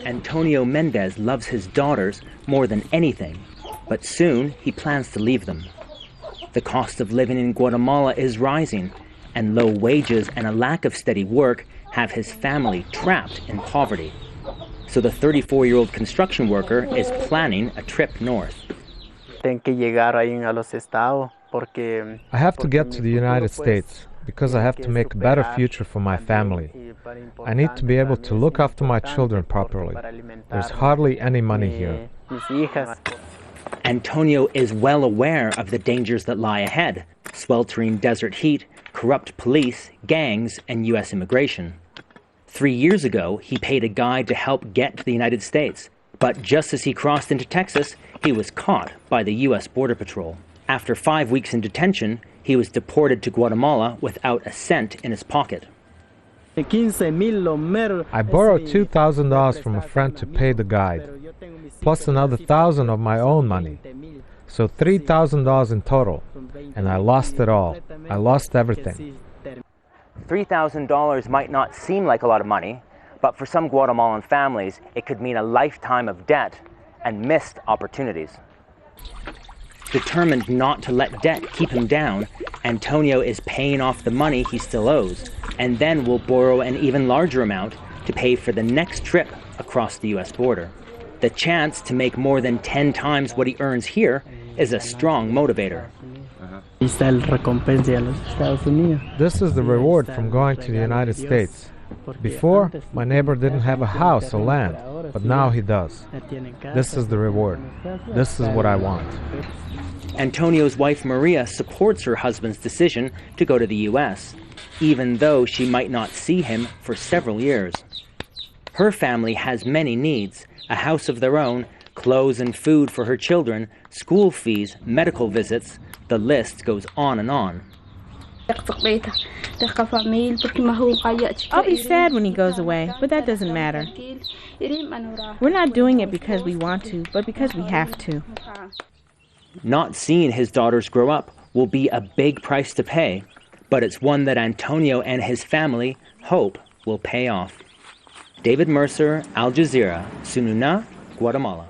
Antonio Mendez loves his daughters more than anything, but soon he plans to leave them. The cost of living in Guatemala is rising, and low wages and a lack of steady work have his family trapped in poverty. So the 34-year-old construction worker is planning a trip north. I have to get to the United States because I have to make a better future for my family. I need to be able to look after my children properly. There's hardly any money here. Antonio is well aware of the dangers that lie ahead: sweltering desert heat, corrupt police, gangs, and U.S. immigration. 3 years ago, he paid a guide to help get to the United States. But just as he crossed into Texas, he was caught by the U.S. Border Patrol. After 5 weeks in detention, he was deported to Guatemala without a cent in his pocket. I borrowed $2,000 from a friend to pay the guide, plus another $1,000 of my own money. So $3,000 in total, and I lost it all. I lost everything. $3,000 might not seem like a lot of money, but for some Guatemalan families, it could mean a lifetime of debt and missed opportunities. Determined not to let debt keep him down, Antonio is paying off the money he still owes, and then will borrow an even larger amount to pay for the next trip across the U.S. border. The chance to make more than 10 times what he earns here is a strong motivator. This is the reward from going to the United States. Before, my neighbor didn't have a house or land, but now he does. This is the reward. This is what I want. Antonio's wife Maria supports her husband's decision to go to the U.S., even though she might not see him for several years. Her family has many needs: a house of their own, clothes and food for her children, school fees, medical visits. The list goes on and on. I'll be sad when he goes away, but that doesn't matter. We're not doing it because we want to, but because we have to. Not seeing his daughters grow up will be a big price to pay, but it's one that Antonio and his family hope will pay off. David Mercer, Al Jazeera, Tzununa, Guatemala.